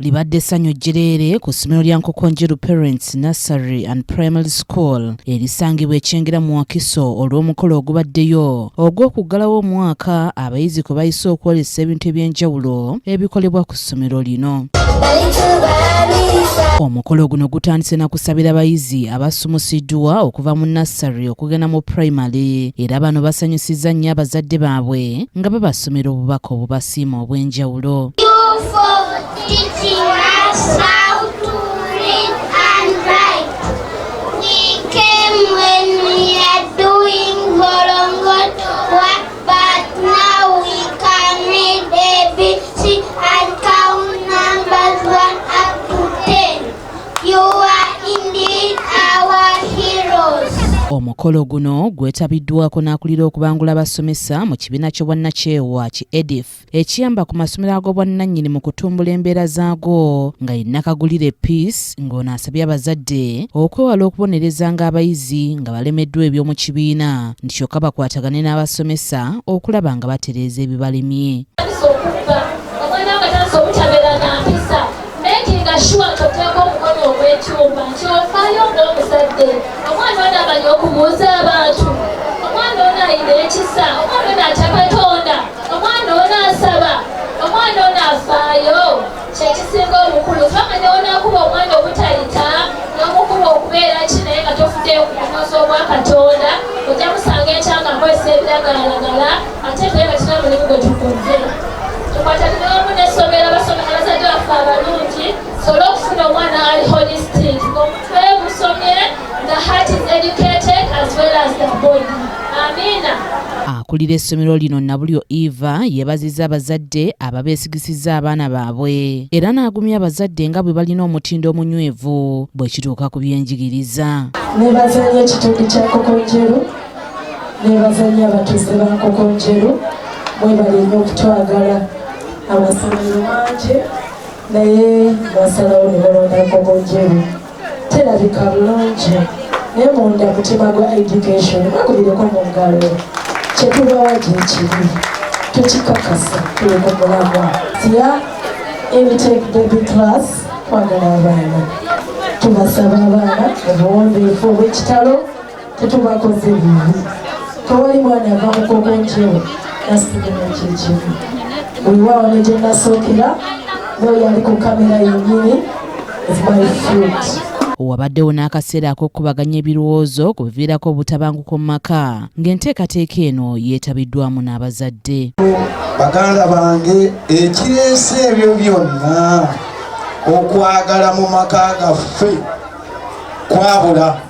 libadde essanyu jjereere ku ssomero lya Nkokonjeru Parents Nursery and Primary School erisangibwa ekyengera mu Wakiso olw'omukolo ogubaddeyo ogw'okuggalawo omwaka abayizi kwe bayise okwolesa ebintu eby'enjawulo ebikolebwa ku ssomero lino. Omukolo guno gutandise na kusabira abayizi abasumusiddwa okuva mu nursery okugenda mu primary era bano basanyusizza nnyo abazadde baabwe nga babasomera obubaka obubasiima obw'enjawulo. Teaching us how to read and write. We came when we are doing Bolongot work, but now we can read ABC and count numbers 1 up to 10. You are indeed our heroes. Omukolo guno gwetabiddwako n'akulira okubangula abasomesa mu kibiina ky'obwannakyewa ki EDIF ekiyamba ku masomero ag'obwannannyini mu kutumbula embeera zaago nga Nakagulire Peace ng'ono asabye abazadde okwewala okubonerezanga abayizi nga balemeddwa eby'omu kibiina nti kyokka bakwatagane n'abasomesa okulaba nga batereeza ebibalemye. Okumuuza abantu omwana ono ayina ekisa, omwana ono atya Katonda, omwana ono asaba, omwana ono afaayo. Kyekisinga obukulu twamanya onaakuba omwana obutayita n'omukuba okubeera ki naye nga tofuddeyo ku bunozi obwa Katonda ojja musanga ekyanga nkozesa ebiragalalagala ate naye nga kina mulimu gwe tukoze. Tukwatagane wamu n'essomero abazadde baffe abalungi sobole okufuna omwana ali holistic ng'omutwe musomye, the heart is educated as well as the body. Amina. Akulira essomero lino Nabulyo Eva yeebazizza abazadde ababeesigisizza abaana baabwe era n'agumya abazadde nga bwe balina omutindo omunywevu bwe kituuka ku byenjigiriza. Neebaza nnyo ekitundu kya Nkokonjeru, neebaza nnyo abatuuze ba Nkokonjeru, mwebale nnyo okutwagala. Amasomero mangi naye basalawo ne balonda Nkokonjeru. Terabika bulungi naye munda mutima gwa education bagubireko mu ngalo kyetubawa gyekiri tukikakasa tuleko mulamwa siya intake baby class twagala abaana tubasaba abaana obuwombeefu obw'ekitalo tetubakoze bibi tewali mwana ava mu Nkokonjeru nasigena kyekibi buli waawo ne gye nasookera n'oyo ali ku kamera yennyini is my fruit. Wabaddewo n'akaseera ak'okubaganya ebirowoozo ku biviirako obutabanguko mu maka ng'enteekateeka eno yeetabiddwamu n'abazadde. Baganda bange ekireese ebyo byonna okwagala mu maka gaffe kwabula.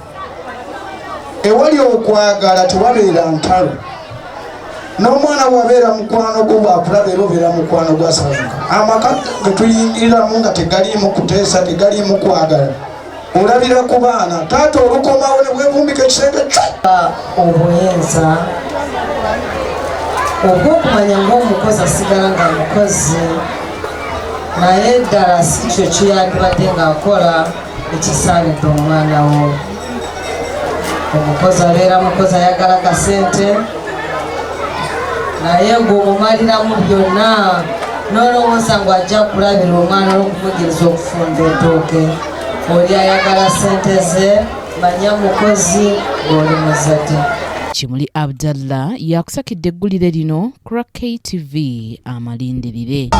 Ewali okwagala tewabeera ntalo. N'omwana bw'abeera mukwano gwo bw'akulaba era obeera mukwano gwa Ssaabasajja. Amaka ge tuyingiriramu nga tegaliimu kuteesa, tegaliimu kwagala. Olabira ku baana taata olukomawo ne bwevumbika ekisenge obuyinza ogw'okumanya ng'omukozi asigala nga mukozi naye ddala si kyo kiyandibadde ng'akola ekisaanidde omwana wo. Omukozi abeera mukozi ayagala kasente naye ng'omumaliramu byonna n'olowooza ng'ajja kulabira omwana olw'okumugiriza okufumba entooke. Oli ayagala sente ze manya mukozi ng'oli muzadde. Kimuli Abdallah yakusakidde eggulire lino ku KTV Amalindirire.